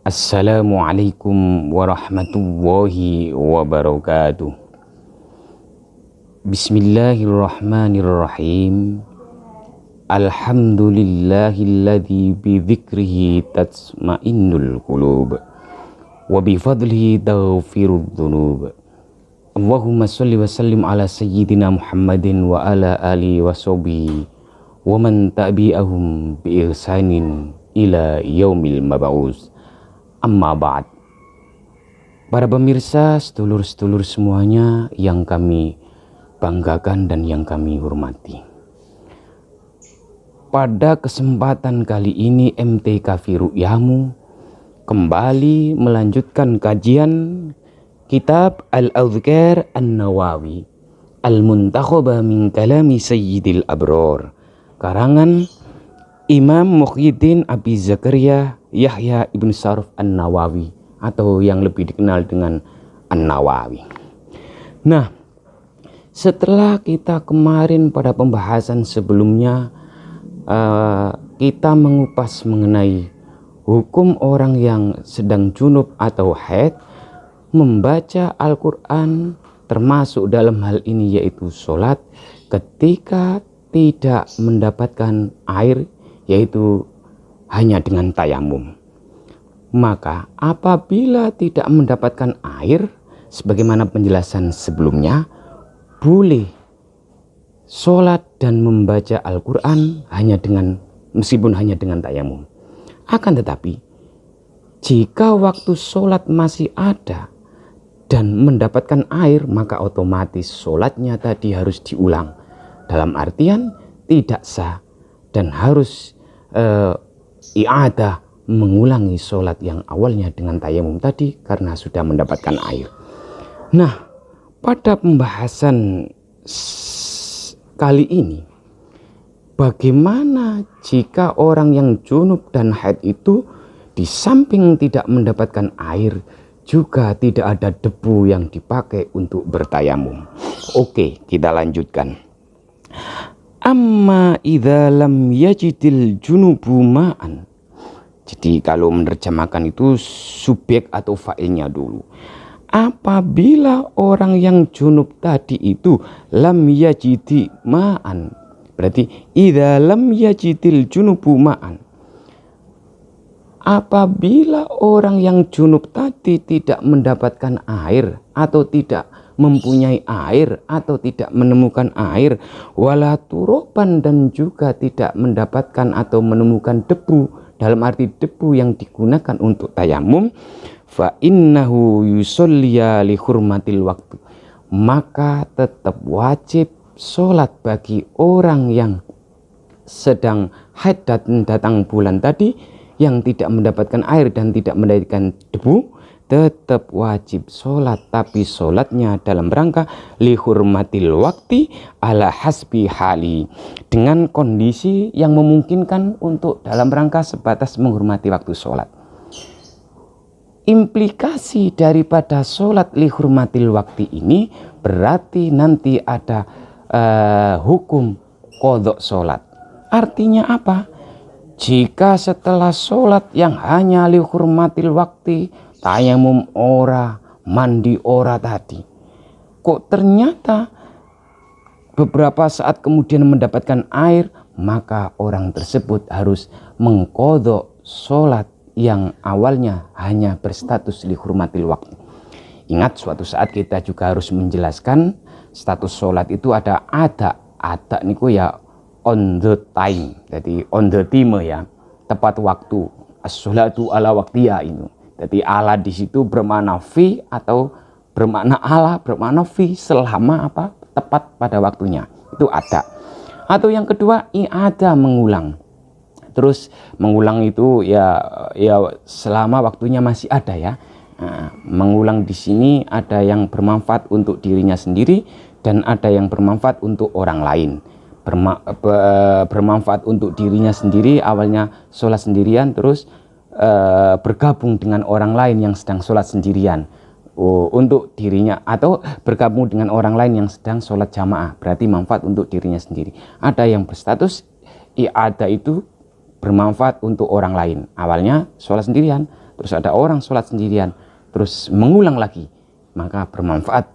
Assalamualaikum warahmatullahi wabarakatuh. Bismillahirrahmanirrahim. Alhamdulillahilladzi bidzikrihi tatma'innul qulub wa bifadlihi taghfirudz dzunub. Allahumma shalli wa sallim ala sayyidina Muhammadin wa ala alihi wa sahbihi wa man tabi'ahum bi ihsanin ila yaumil mab'us. Amma ba'd. Para pemirsa, sedulur-sedulur semuanya yang kami banggakan dan yang kami hormati. Pada kesempatan kali ini MTK Ru'yamu kembali melanjutkan kajian kitab Al-Adhkar An-Nawawi Al-Muntakhaba min Kalami Sayyidil Abror, karangan Imam Muhyiddin Abi Zakaria Yahya Ibn Sharaf An-Nawawi, atau yang lebih dikenal dengan An-Nawawi. Nah, setelah kita kemarin pada pembahasan sebelumnya kita mengupas mengenai hukum orang yang sedang junub atau haid membaca Al-Quran, termasuk dalam hal ini yaitu sholat, ketika tidak mendapatkan air, yaitu hanya dengan tayamum. Maka apabila tidak mendapatkan air, sebagaimana penjelasan sebelumnya, boleh sholat dan membaca Al-Quran meskipun hanya dengan tayamum. Akan tetapi, jika waktu sholat masih ada dan mendapatkan air, maka otomatis sholatnya tadi harus diulang. Dalam artian tidak sah dan harus i'adah, mengulangi sholat yang awalnya dengan tayamum tadi karena sudah mendapatkan air. Nah, pada pembahasan kali ini, bagaimana jika orang yang junub dan haid itu di samping tidak mendapatkan air, juga tidak ada debu yang dipakai untuk bertayamum? Oke, kita lanjutkan. Amma idza lam yajidil junubu ma'an. Jadi kalau menerjemahkan itu subjek atau fa'ilnya dulu. Apabila orang yang junub tadi itu lam yajidi ma'an, berarti idza lam yajidil junubu ma'an. Apabila orang yang junub tadi tidak mendapatkan air atau tidak mempunyai air atau tidak menemukan air, wala turoban, dan juga tidak mendapatkan atau menemukan debu, dalam arti debu yang digunakan untuk tayamum, fa innahu yusolliya li hurmatil waktu, maka tetap wajib sholat bagi orang yang sedang haid dan datang bulan tadi, yang tidak mendapatkan air dan tidak mendapatkan debu, tetap wajib sholat, tapi sholatnya dalam rangka lihurmatil wakti ala hasbi hali, dengan kondisi yang memungkinkan untuk dalam rangka sebatas menghormati waktu sholat. Implikasi daripada sholat lihurmatil wakti ini berarti nanti ada hukum qadha sholat. Artinya apa? Jika setelah sholat yang hanya lihurmatil wakti, tayamum ora, mandi ora tadi, kok ternyata beberapa saat kemudian mendapatkan air, maka orang tersebut harus mengqadha sholat yang awalnya hanya berstatus lihurmatil waktu. Ingat, suatu saat kita juga harus menjelaskan status sholat itu ada niku ya on the time, jadi on the time ya, tepat waktu. As-sholatu ala waktiya ini. Jadi ala di situ bermakna fi, atau bermakna ala, bermakna fi, selama apa? Tepat pada waktunya. Itu ada. Atau yang kedua, i'adah, mengulang. Terus mengulang itu ya selama waktunya masih ada ya. Nah, mengulang di sini ada yang bermanfaat untuk dirinya sendiri dan ada yang bermanfaat untuk orang lain. Bermanfaat untuk dirinya sendiri, awalnya sholat sendirian, terus bergabung dengan orang lain yang sedang sholat sendirian untuk dirinya, atau bergabung dengan orang lain yang sedang sholat jamaah, berarti manfaat untuk dirinya sendiri. Ada yang berstatus i'adah itu bermanfaat untuk orang lain, awalnya sholat sendirian, terus ada orang sholat sendirian, terus mengulang lagi, maka bermanfaat,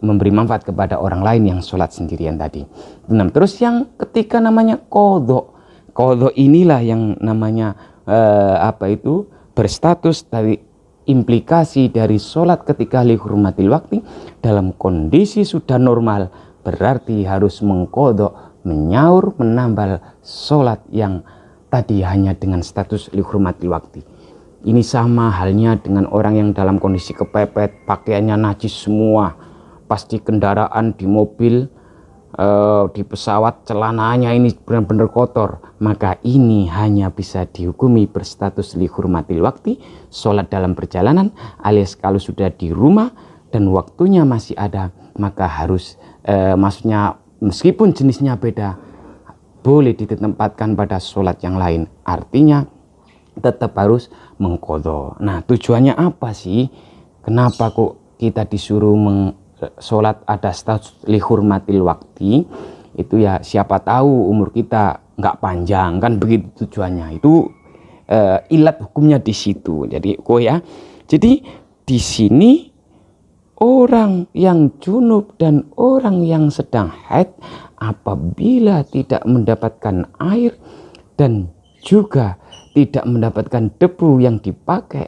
memberi manfaat kepada orang lain yang sholat sendirian tadi. Nah, terus yang ketiga namanya qadha. Qadha inilah yang namanya berstatus dari implikasi dari sholat ketika lihurmatil waktu dalam kondisi sudah normal, berarti harus mengqadha, menyaur, menambal sholat yang tadi hanya dengan status lihurmatil waktu. Ini sama halnya dengan orang yang dalam kondisi kepepet, pakaiannya najis semua, pasti kendaraan, di mobil, di pesawat, celananya ini benar-benar kotor, maka ini hanya bisa dihukumi berstatus lihurmatil waktu, sholat dalam perjalanan, alias kalau sudah di rumah dan waktunya masih ada, maka harus maksudnya meskipun jenisnya beda, boleh ditempatkan pada sholat yang lain, artinya tetap harus mengqadha. Nah, tujuannya apa sih? Kenapa kok kita disuruh sholat ada status lihurmatil waktu? Itu ya siapa tahu umur kita nggak panjang, kan begitu tujuannya. Itu ilat hukumnya di situ. Jadi jadi di sini orang yang junub dan orang yang sedang haid apabila tidak mendapatkan air dan juga tidak mendapatkan debu yang dipakai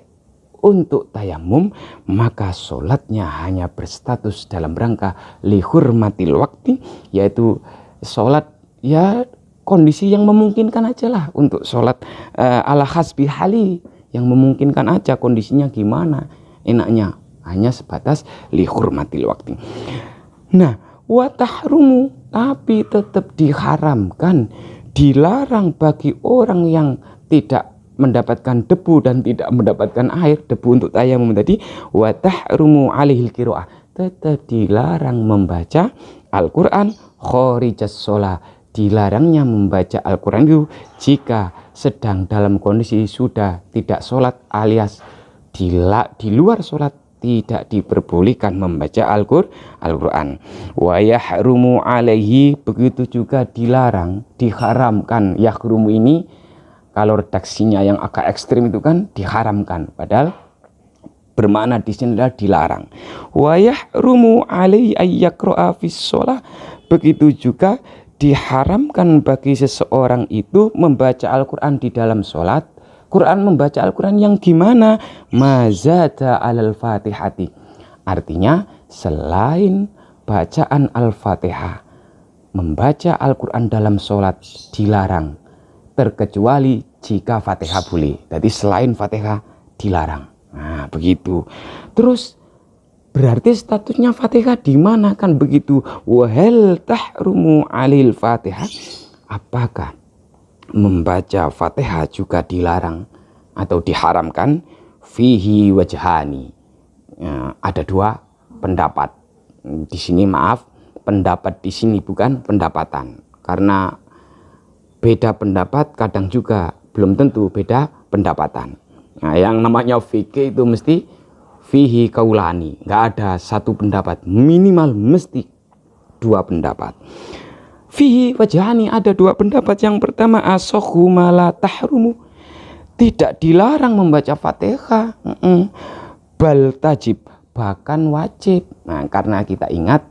untuk tayamum, maka sholatnya hanya berstatus dalam rangka lihurmatil waktu, yaitu sholat ya kondisi yang memungkinkan aja lah, untuk sholat ala hasbi hali, yang memungkinkan aja kondisinya gimana enaknya, hanya sebatas lihurmatil waktu. Nah, wa tahrumu, tapi tetap diharamkan, dilarang bagi orang yang tidak mendapatkan debu dan tidak mendapatkan air, debu untuk tayamum tadi, wa tahrumu alaihil qiraah, tetap dilarang membaca Al-Qur'an kharijas shalah, dilarangnya membaca Al-Qur'an itu jika sedang dalam kondisi sudah tidak sholat, alias di luar sholat tidak diperbolehkan membaca Al-Qur'an. Wa yahrumu alaihi, begitu juga dilarang, diharamkan. Yahrumu ini kalau redaksinya yang agak ekstrim itu kan diharamkan, padahal bermakna di sini adalah dilarang. Wa yahrumu alaihi ayyaqra'a fis shalah, begitu juga diharamkan bagi seseorang itu membaca Al-Qur'an di dalam sholat. Quran, membaca Al-Qur'an yang gimana? Mazada alal fatihati, artinya selain bacaan Al-Fatihah, membaca Al-Qur'an dalam sholat dilarang, terkecuali jika Fatihah boleh. Jadi selain Fatihah dilarang. Nah, begitu. Terus berarti statusnya Fatihah di mana, kan begitu? Wa hal tahrumu alil Fatihah, apakah membaca Fatihah juga dilarang atau diharamkan? Fihi wajhani. Ada dua pendapat. Di sini pendapat di sini bukan pendapatan. Karena beda pendapat kadang juga belum tentu beda pendapatan. Nah, yang namanya fikih itu mesti fihi kaulani, nggak ada satu pendapat, minimal mesti dua pendapat. Fihi wajhani, ada dua pendapat. Yang pertama, asokhu mala tahrumu, tidak dilarang membaca Fatihah, bal tajib, bahkan wajib. Nah, karena kita ingat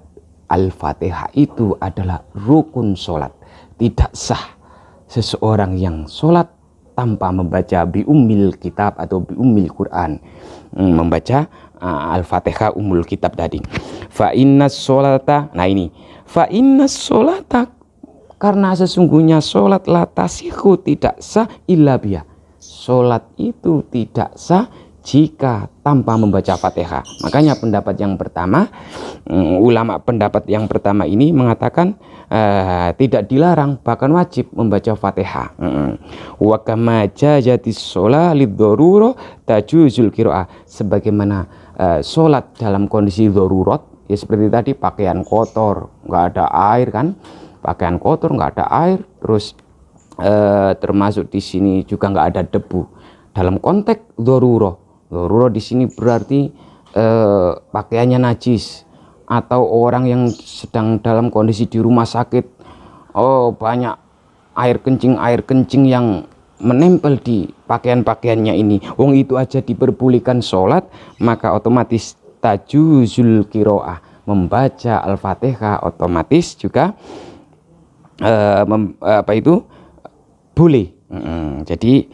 Al-Fatihah itu adalah rukun sholat, tidak sah seseorang yang sholat tanpa membaca bi ummil kitab atau bi ummil Quran, membaca Al-Fatihah ummul kitab tadi. Fa innas sholata, nah ini fa innas sholata, karena sesungguhnya sholat la tasihu, tidak sah illa biha, sholat itu tidak sah jika tanpa membaca Fatihah. Makanya pendapat yang pertama, ulama pendapat yang pertama ini mengatakan tidak dilarang, bahkan wajib membaca Fatihah. Wa kama jazatis shalah liddarurah tajuzul qiraah, sebagaimana sholat dalam kondisi darurat, ya seperti tadi pakaian kotor, nggak ada air kan, pakaian kotor nggak ada air, terus termasuk di sini juga nggak ada debu. Dalam konteks darurat di sini berarti pakaiannya najis, atau orang yang sedang dalam kondisi di rumah sakit, banyak air kencing yang menempel di pakaian-pakaiannya ini, wong itu aja diperbolehkan sholat, maka otomatis tajuzul kiroah, membaca Al-Fatihah otomatis juga boleh. Jadi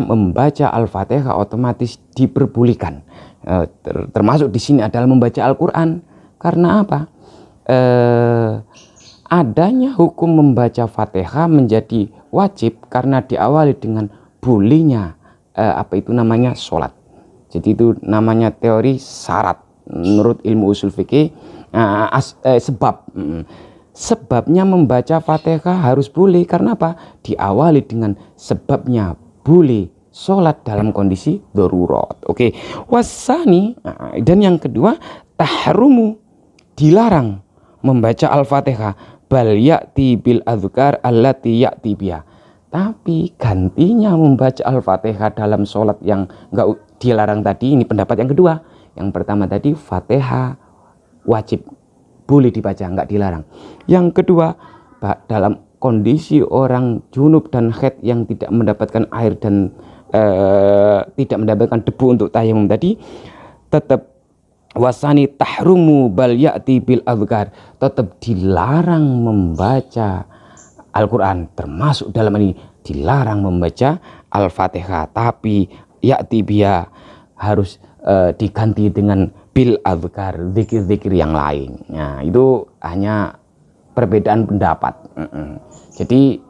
membaca Al-Fatihah otomatis diperbolehkan. Termasuk di sini adalah membaca Al-Quran. Karena apa? Adanya hukum membaca Fatihah menjadi wajib karena diawali dengan bolehnya sholat. Jadi itu namanya teori syarat menurut ilmu usul fikih. Sebabnya membaca Fatihah harus boleh karena apa? Diawali dengan sebabnya boleh sholat dalam kondisi darurat. Oke. Wasani, dan yang kedua, tahrumu, dilarang membaca Al-Fatihah, bal ya'ti bil adzkar allati ya'ti biha. Tapi gantinya membaca Al-Fatihah dalam sholat yang enggak dilarang tadi, ini pendapat yang kedua. Yang pertama tadi Fatihah wajib, boleh dibaca, enggak dilarang. Yang kedua, dalam kondisi orang junub dan haid yang tidak mendapatkan air dan tidak mendapatkan debu untuk tayamum tadi, tetap wasani tahrumu bal ya'ti bil adzkar, tetap dilarang membaca Al-Quran, termasuk dalam ini dilarang membaca Al-Fatihah, tapi ya'ti biha harus diganti dengan bil adzkar, zikir-zikir yang lain. Nah, itu hanya perbedaan pendapat. Jadi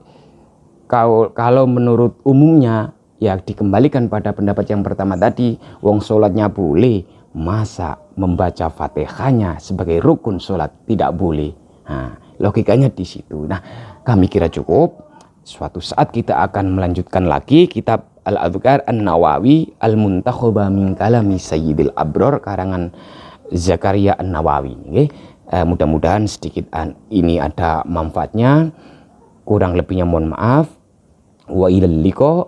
kalau menurut umumnya ya dikembalikan pada pendapat yang pertama tadi, wong sholatnya boleh, masa membaca Fatihahnya sebagai rukun sholat tidak boleh. Nah, logikanya di situ. Nah, kami kira cukup. Suatu saat kita akan melanjutkan lagi kitab Al-Adhkar An-Nawawi Al-Muntakhaba min Kalami Sayyidil Abror karangan Zakaria An-Nawawi. Mudah-mudahan sedikit ini ada manfaatnya. Kurang lebihnya mohon maaf. Wa ilal liqa.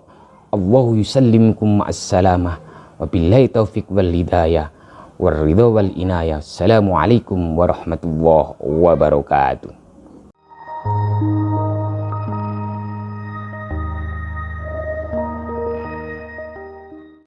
Allahu yusallimukum ma'assalamah. Wabillahi taufiq wal hidayah war ridha wal inayah. Assalamualaikum warahmatullahi wabarakatuh.